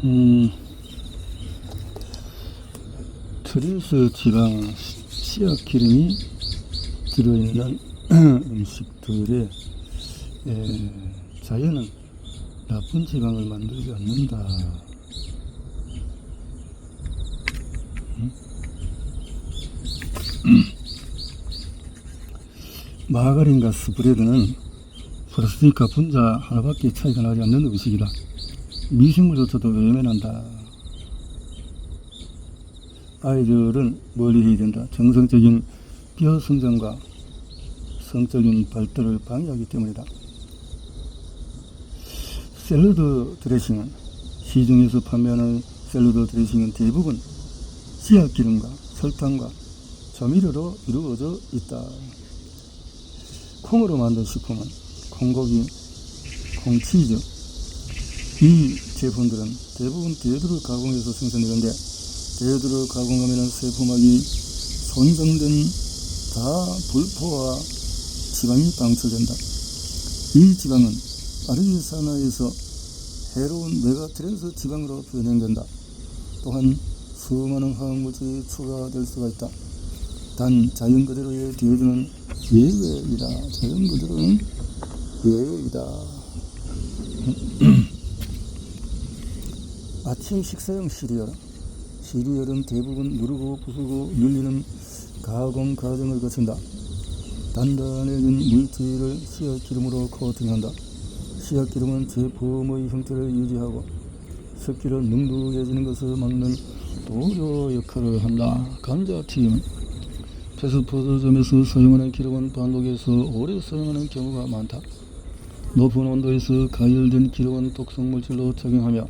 음, 트랜스 지방, 씨앗 기름이 들어있는 음식들에 자연은 나쁜 지방을 만들지 않는다. 마가린과 스프레드는 플라스틱과 분자 하나밖에 차이가 나지 않는 음식이다. 미생물조차도 외면한다. 아이들은 멀리 해야 된다. 정상적인 뼈 성장과 성적인 발달을 방해하기 때문이다. 샐러드 드레싱은 시중에서 판매하는 샐러드 드레싱은 대부분 씨앗 기름과 설탕과 조미료로 이루어져 있다. 콩으로 만든 식품은 콩고기, 콩치즈, 이 제품들은 대부분 데이드를 가공해서 생산되는데 데이드를 가공하면 세포막이 손상된 다 불포화 지방이 방출된다. 이 지방은 빠르게 산화해서 해로운 메가트랜스 지방으로 변형된다. 또한 수많은 화학물질이 추가될 수가 있다. 단 자연 그대로의 데이드는 예외이다. 자연 그대로는 예외이다. 아침 식사용 시리얼은 대부분 누르고 부수고 눌리는 가공 과정을 거친다. 단단해진 물질을 씨앗 기름으로 코팅한다. 씨앗 기름은 제품의 형태를 유지하고 습기를 눅눅해지는 것을 막는 도료 역할을 한다. 감자튀김. 패스트푸드점에서 사용하는 기름은 반독에서 오래 사용하는 경우가 많다. 높은 온도에서 가열된 기름은 독성물질로 작용하며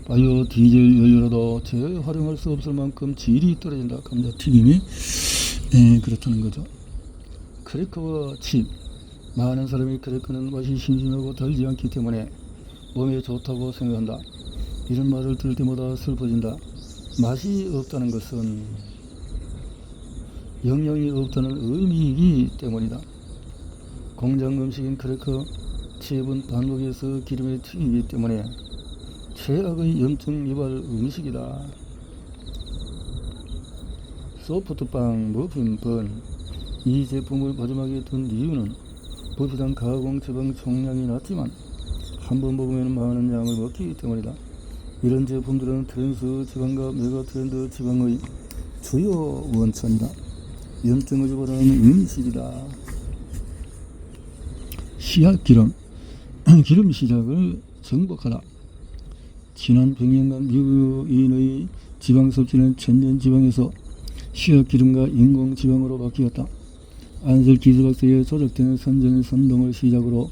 바이오 디젤 연료로도 재활용할 수 없을 만큼 질이 떨어진다. 감자튀김이 그렇다는 거죠. 크래커와 칩. 많은 사람이 크래커는 맛이 신선하고 달지 않기 때문에 몸에 좋다고 생각한다. 이런 말을 들을 때마다 슬퍼진다. 맛이 없다는 것은 영양이 없다는 의미이기 때문이다. 공장 음식인 크래커, 칩은 반복해서 기름에 튀기기 때문에 최악의 염증 유발 음식이다. 소프트빵, 머핀, 번. 이 제품을 마지막에 둔 이유는 부피당 가공 지방 총량이 낮지만 한 번 먹으면 많은 양을 먹기 때문이다. 이런 제품들은 트랜스 지방과 메가트랜스 지방의 주요 원천이다. 염증을 유발하는 음식이다. 씨앗 기름. 기름 시작을 정복하다. 지난 100년간 미국인의 지방 섭취는 천연 지방에서 씨앗 기름과 인공 지방으로 바뀌었다. 안설 기술학자에 조작되는 선전 선동을 시작으로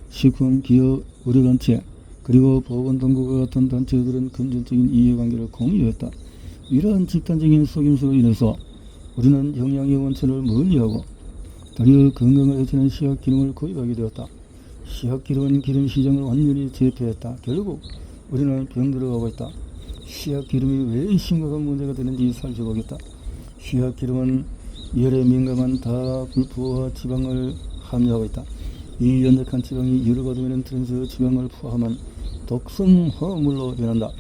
식품, 기업, 의료단체 그리고 보건당국과 같은 단체들은 금전적인 이해관계를 공유했다. 이러한 집단적인 속임수로 인해서 우리는 영양의 원천을 멀리하고 다리어 건강을 해치는 씨앗 기름을 구입하게 되었다. 씨앗 기름은 기름 시장을 완전히 제패했다. 결국 우리는 병들어가고 있다. 씨앗 기름이 왜 심각한 문제가 되는지 살펴보겠다. 씨앗 기름은 열에 민감한 다불포화 지방을 함유하고 있다. 이 연약한 지방이 열을 받으면 트랜스 지방을 포함한 독성 화합물로 변한다.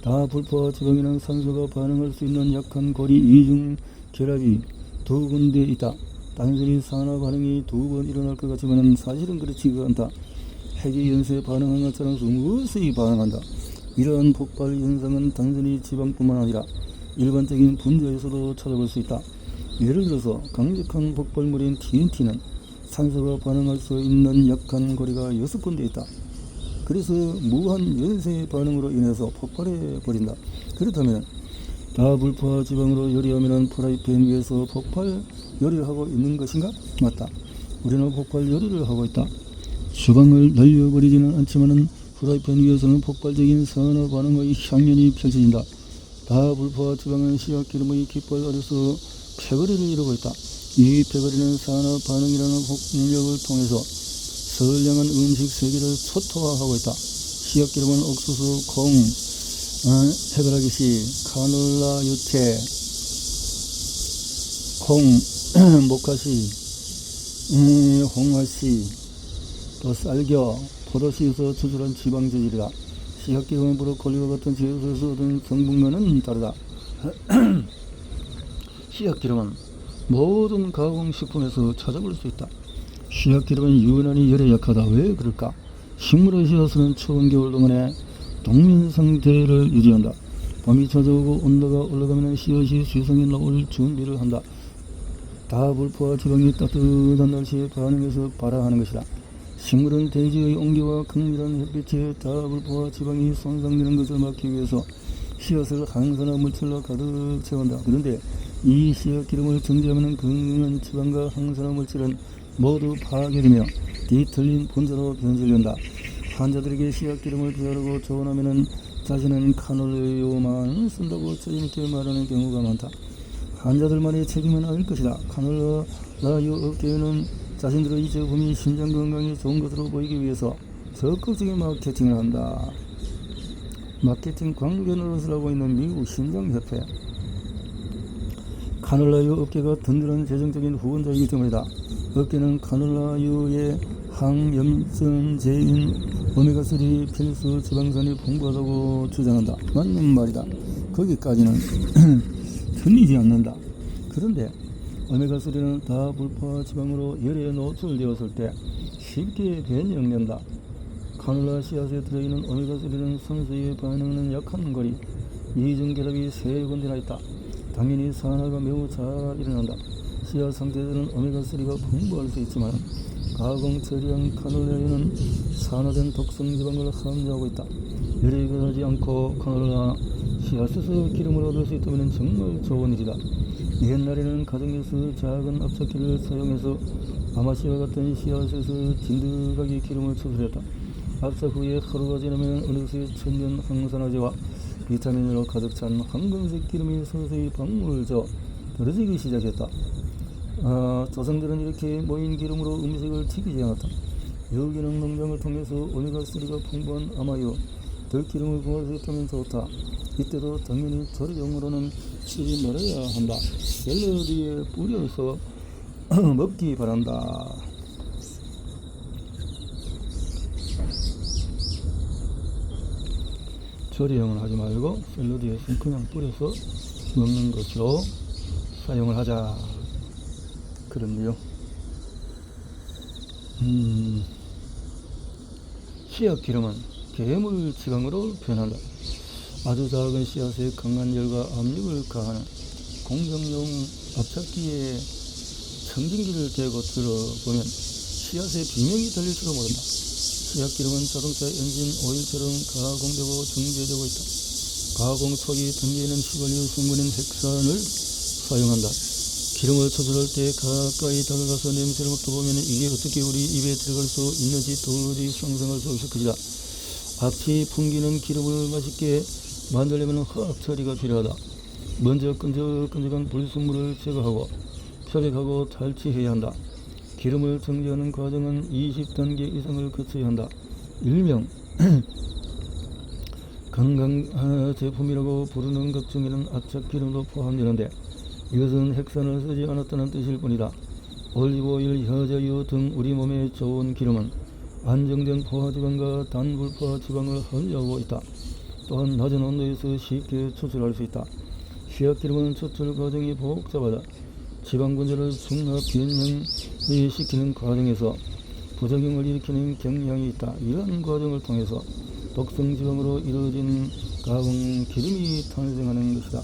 다불포화 지방에는 산소가 반응할 수 있는 약한 고리 이중 결합이 두 군데 있다. 단순히 산화 반응이 두 번 일어날 것 같지만 사실은 그렇지가 않다. 핵이 연쇄 반응한 것처럼 스무스히 반응한다. 이러한 폭발 현상은 단순히 지방뿐만 아니라 일반적인 분자에서도 찾아볼 수 있다. 예를 들어서 강력한 폭발물인 TNT는 산소가 반응할 수 있는 약한 고리가 6군데 있다. 그래서 무한 연쇄 반응으로 인해서 폭발해 버린다. 그렇다면 다불포화 지방으로 요리하면 프라이팬 위에서 폭발 요리를 하고 있는 것인가? 맞다. 우리는 폭발 요리를 하고 있다. 주방을 날려버리지는 않지만 프라이팬 위에서는 폭발적인 산화 반응의 향연이 펼쳐진다. 다불포화 지방은 씨앗 기름의 깃발 아래서 패거리를 이루고 있다. 이 패거리는 산화 반응이라는 폭력을 통해서 선량한 음식 세계를 초토화하고 있다. 씨앗 기름은 옥수수, 콩, 해바라기씨, 카놀라 유채, 콩, 모카씨, 홍화씨, 또 쌀겨, 포도씨에서 추출한 지방재질이다. 씨앗기름은 브로콜리와 같은 지역에서 얻은 성분과는 다르다. 씨앗기름은 모든 가공식품에서 찾아볼 수 있다. 씨앗기름은 유난히 열에 약하다. 왜 그럴까? 식물의 씨앗은 추운 겨울 동안에 동면 상태를 유지한다. 봄이 찾아오고 온도가 올라가면 씨앗이 수성에 나올 준비를 한다. 다불포화 지방이 따뜻한 날씨에 반응해서 발화하는 것이다. 식물은 대지의 온기와 강렬한 햇빛에 다불포화 지방이 손상되는 것을 막기 위해서 씨앗을 항산화 물질로 가득 채운다. 그런데 이 씨앗 기름을 정지하면 건강한 지방과 항산화 물질은 모두 파괴되며 뒤틀린 분자로 변질된다. 환자들에게 씨앗 기름을 비하라고 조언하면 자신은 카놀라유만 쓴다고 자신있게 말하는 경우가 많다. 환자들만의 책임은 아닐 것이다. 카놀라유 업계에는 자신들의 이 제품이 심장 건강에 좋은 것으로 보이기 위해서 적극적인 마케팅을 한다. 마케팅 광고 노릇을 하고 있는 미국 심장협회. 카놀라유 업계가 든든한 재정적인 후원자이기 때문이다. 업계는 카놀라유의 항염증제인 오메가3 필수 지방산이 풍부하다고 주장한다. 맞는 말이다. 거기까지는 틀리지 않는다. 그런데 오메가3는 다불포화 지방으로 열에 노출되었을 때 쉽게 변형된다. 카놀라 씨앗에 들어있는 오메가3는 산소에 반응하는 약한 거리, 이중결합이 3군데나 있다. 당연히 산화가 매우 잘 일어난다. 씨앗 상태에서는 오메가3가 풍부할 수 있지만 가공 처리한 카놀라유는 산화된 독성 지방을 함유하고 있다. 열이 가지 않고 카놀라 씨앗에서 기름을 얻을 수 있다면 정말 좋은 일이다. 옛날에는 가정에서 작은 압착기를 사용해서 아마씨와 같은 씨앗에서 진득하게 기름을 추출했다. 압착 후에 하루가 지나면 어느새 천연 항산화제와 비타민으로 가득 찬 황금색 기름이 서서히 방울을 져 떨어지기 시작했다. 조상들은 이렇게 모인 기름으로 음식을 튀기지 않았다. 유기농 농장을 통해서 오메가3가 풍부한 아마유, 들기름을 구할 수 있다면 좋다. 이때도 당연히 조리용으로는 쓰지 말아야 한다. 샐러드에 뿌려서 먹기 바란다. 조리용은 하지 말고 샐러드에 그냥 뿌려서 먹는 것으로 사용을 하자. 그런데요. 씨앗 기름은 괴물 지방으로 변한다. 아주 작은 씨앗에 강한 열과 압력을 가하는 공정용 압착기에 청진기를 대고 들어보면 씨앗에 비명이 들릴지도 모른다. 씨앗 기름은 자동차 엔진 오일처럼 가공되고 정제되고 있다. 가공 초기 등재에는 휘발유 성분인 핵산을 사용한다. 기름을 추출할 때 가까이 다가가서 냄새를 맡아보면 이게 어떻게 우리 입에 들어갈 수 있는지 도저히 상상할 수 없을 것이다. 앞치 풍기는 기름을 맛있게 만들려면 화학 처리가 필요하다. 먼저 끈적끈적한 불순물을 제거하고 표백하고 탈취해야 한다. 기름을 정제하는 과정은 20단계 이상을 거쳐야 한다. 일명 건강 제품이라고 부르는 것 중에는 압착 기름도 포함되는데 이것은 핵산을 쓰지 않았다는 뜻일 뿐이다. 올리브오일, 혀저유 등 우리 몸에 좋은 기름은 안정된 포화지방과 단불포화 지방을 함유하고 있다. 또한 낮은 온도에서 쉽게 추출할 수 있다. 씨앗 기름은 추출 과정이 복잡하다. 지방 분자를 중합 변형시키는 과정에서 부작용을 일으키는 경향이 있다. 이러한 과정을 통해서 독성 지방으로 이루어진 가공 기름이 탄생하는 것이다.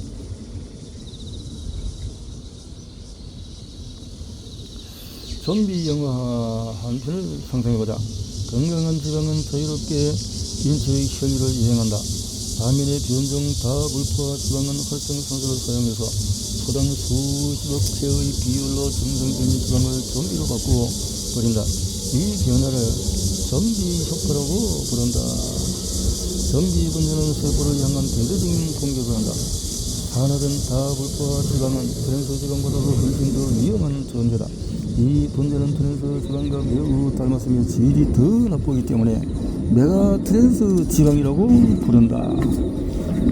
좀비 영화 한 편을 상상해보자. 건강한 지방은 자유롭게 인체의 혈류를 이행한다. 반면에 변종 다불포화 지방은 활성산소를 사용해서 소당 수십억 회의 비율로 정상적인 지방을 좀비로 바꾸어 버린다. 이 변화를 좀비 효과라고 부른다. 좀비 분자는 세포를 향한 대대적인 공격을 한다. 산화된 다불포화 지방은 트랜스 지방보다도 훨씬 더 위험한 존재다. 이 분자는 트랜스 지방과 매우 닮았으며 질이 더 나쁘기 때문에 메가 트랜스 지방이라고 부른다.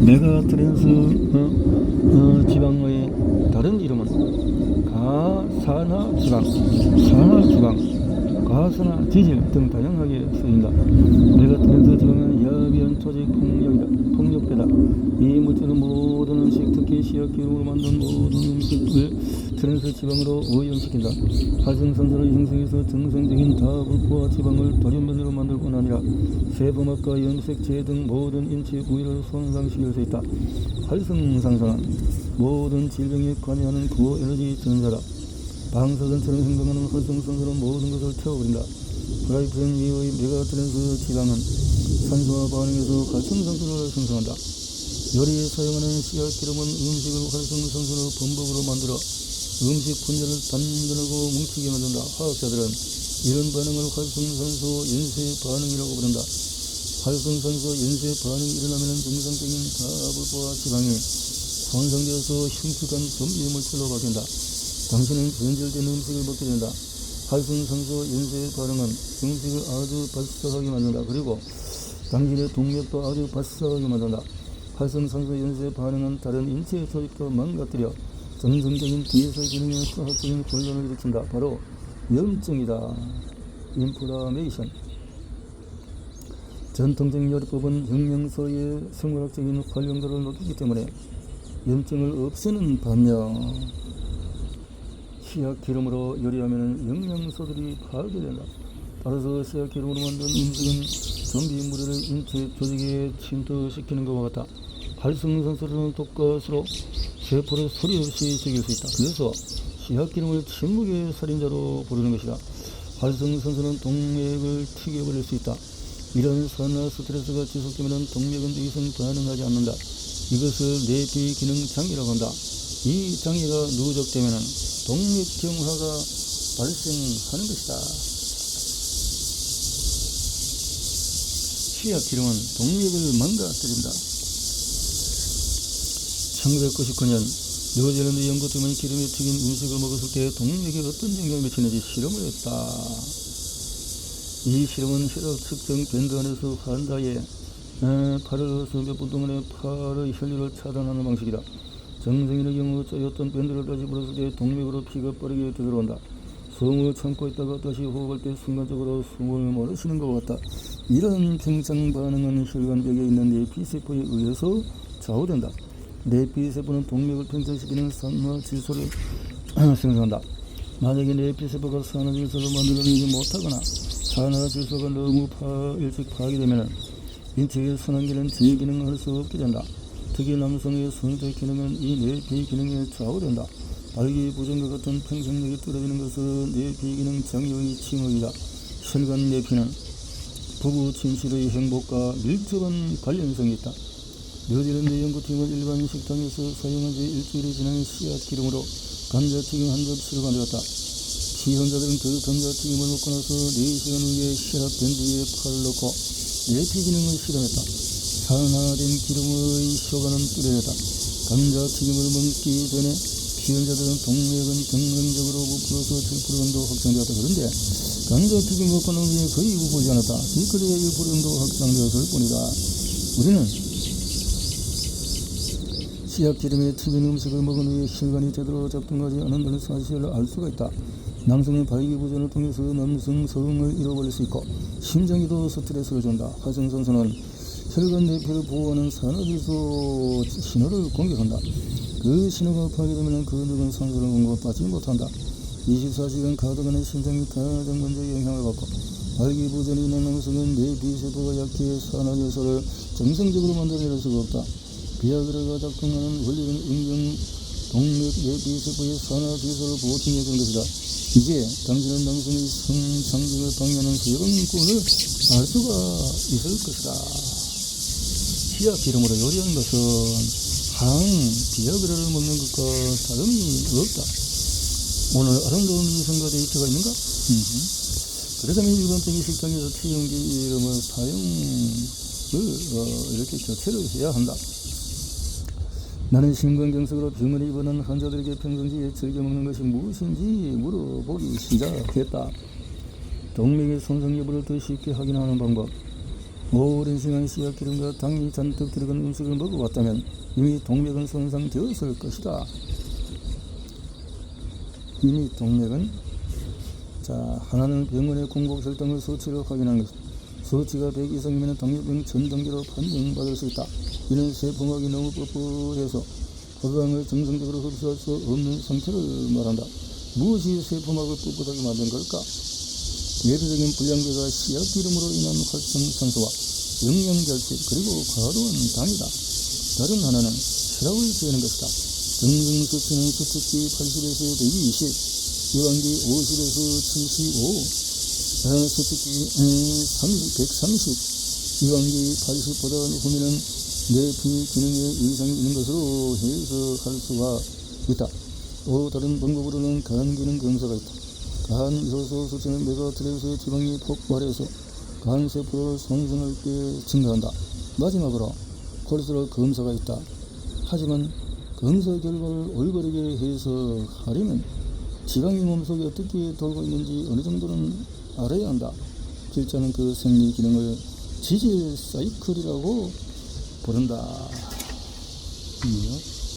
메가 트랜스 지방의 다른 이름은 가산화 지방, 산화 지방, 가산화 지질 등 다양하게 쓰인다. 메가 트랜스 지방은 약 위한 조직 폭력배다. 이 물질은 모든 음식, 특히 씨앗 기름으로 만든 모든 음식을 트랜스 지방으로 오염시킨다. 활성산소를 형성해서 정상적인 다불포화 지방을 돌연변이로 만들 뿐 아니라 세포막과 염색체 등 모든 인체 부위를 손상시킬 수 있다. 활성산소는 모든 질병에 관여하는 고에너지 전사다. 방사선처럼 행동하는 활성산소는 모든 것을 태워버린다. 프라이팬 위의 메가트랜스 지방은 산소와 반응해서 활성산소를 생성한다. 요리에 사용하는 씨앗 기름은 음식을 활성산소로 범벅으로 만들어 음식 분자를 단단하고 뭉치게 만든다. 화학자들은 이런 반응을 활성산소 연쇄 반응이라고 부른다. 활성산소 연쇄 반응이 일어나면 정상적인 다불포화 지방이 손상되어서 흉측한 좀비 물질로 바뀐다. 당신은 변질된 음식을 먹게 된다. 활성산소 연쇄 반응은 음식을 아주 바삭하게 만든다. 그리고 당신의 동맥도 아주 바삭하게 만든다. 활성산소 연쇄 반응은 다른 인체 조직도 망가뜨려 정상적인 대사 기능에 화학적인混乱을 일으킨다. 바로 염증이다. 인플라메이션. 전통적인 요리법은 영양소의 생물학적인 활용도를 높이기 때문에 염증을 없애는 반면 씨앗 기름으로 요리하면 영양소들이 파괴된다. 따라서 씨앗 기름으로 만든 음식은 좀비 무리를 인체 조직에 침투시키는 것과 같다. 활성산소는 독가스로 세포를 소리 없이 죽일 수 있다. 그래서 씨앗 기름을 침묵의 살인자로 부르는 것이다. 활성산소는 동맥을 튀겨버릴 수 있다. 이런 산화 스트레스가 지속되면 동맥은 더 이상 반응하지 않는다. 이것을 내피 기능 장애라고 한다. 이 장애가 누적되면 동맥경화가 발생하는 것이다. 씨앗 기름은 동맥을 망가뜨린다. 1999년 뉴질랜드 연구팀은 기름에 튀긴 음식을 먹었을 때 동맥에 어떤 영향을 미치는지 실험을 했다. 이 실험은 혈압 측정 밴드 안에서 환자의 팔을 넣어서 몇 분 동안에 팔의 혈류를 차단하는 방식이다. 정상인의 경우 쪼였던 밴드를 다시 불었을 때 동맥으로 피가 빠르게 되돌아온다. 숨을 참고 있다가 다시 호흡할 때 순간적으로 숨을 못 쉬는 것 같다. 이런 경장 반응은 혈관벽에 있는 내피세포에 의해서 좌우된다. 내피세포는 동맥을 팽창시키는 산화질소를 생성한다. 만약에 내피세포가 산화질소를 만들어내지 못하거나 산화질소가 너무 일찍 파괴되면 인체의 순환기는 제기능을 할 수 없게 된다. 특히 남성의 성적 기능은 이 내피 기능에 좌우된다. 발기부전과 같은 평생력이 떨어지는 것은 내피기능 장애의 징후이다. 혈관 내피는 부부 침실의 행복과 밀접한 관련성이 있다. 뉴질랜드 연구팀은 일반 식당에서 사용한 지 일주일이 지난 씨앗 기름으로 감자튀김 한 접시를 만들었다. 피혼자들은 그 감자튀김을 먹고 나서 4시간 후에 혈압 밴드에 팔을 넣고 내피 기능을 실험했다. 산화된 기름의 효과는 뚜렷하다. 감자튀김을 먹기 전에 피혼자들은 동맥은 정상적으로 부풀어서 7% 정도 확장되었다. 그런데 감자튀김 먹고 난 후에 거의 부풀지 않았다. 길거리에 1% 정도 확장되었을 뿐이다. 우리는 씨앗 기름에 튀긴 음식을 먹은 후에 혈관이 제대로 작동하지 않는다는 사실을 알 수가 있다. 남성은 발기부전을 통해서 남성성을 잃어버릴 수 있고 심장에도 스트레스를 준다. 활성산소는 혈관 내피를 보호하는 산화질소 신호를 공격한다. 그 신호가 파괴되면 근육은 산소를 공급받지 못한다. 24시간 가동하는 심장이 가장 먼저 영향을 받고 발기부전이 있는 남성은 내피세포가 약해 산화질소를 정상적으로 만들어낼 수가 없다. 비아그라가 작동하는 원리는 인경 동맥 내피세포의 산화질소를 보충해주는 것이다. 이제 당신은 남성의 성장직을 방해하는 소형권을 알 수가 있을 것이다. 씨앗 기름으로 요리한 것은 비아그라를 먹는 것과 다름이 없다. 오늘 아름다운 이성과 데이트가 있는가? 그렇다면 일반적인 식당에서 튀김기름을 사용을 이렇게 교체를 해야 한다. 나는 심근경색으로 병을 입은 환자들에게 평상시에 즐겨 먹는 것이 무엇인지 물어보기 시작했다. 동맥의 손상 여부를 더 쉽게 확인하는 방법. 오랜 시간 씨앗 기름과 당이 잔뜩 들어간 음식을 먹어왔다면 이미 동맥은 손상되었을 것이다. 하나는 병원의 공복 혈당을 수치로 확인하는 것. 수치가 100 이상이면 당뇨병 전 단계로 판정받을 수 있다. 이는 세포막이 너무 뻣뻣해서 혈당을 정상적으로 흡수할 수 없는 상태를 말한다. 무엇이 세포막을 뻣뻣하게 만든 걸까? 대표적인 불량배가 씨앗기름으로 인한 활성산소와 영양결핍 그리고 과도한 당이다. 다른 하나는 혈압을 재는 것이다. 정성수치는 수축기 80에서 120, 기관기 50에서 75, 수축기 130, 기관기 80보다 높으면 뇌피 기능에 이상이 있는 것으로 해석할 수가 있다. 또 다른 방법으로는 간 기능 검사가 있다. 간 이소소 수치는 메가트레스 지방이 폭발해서 간세포를 손상할 때 증가한다. 마지막으로 콜레스테롤 검사가 있다. 하지만 검사 결과를 올바르게 해석하려면 지방이 몸속에 어떻게 돌고 있는지 어느 정도는 알아야 한다. 필자는 그 생리 기능을 지질 사이클이라고 부른다.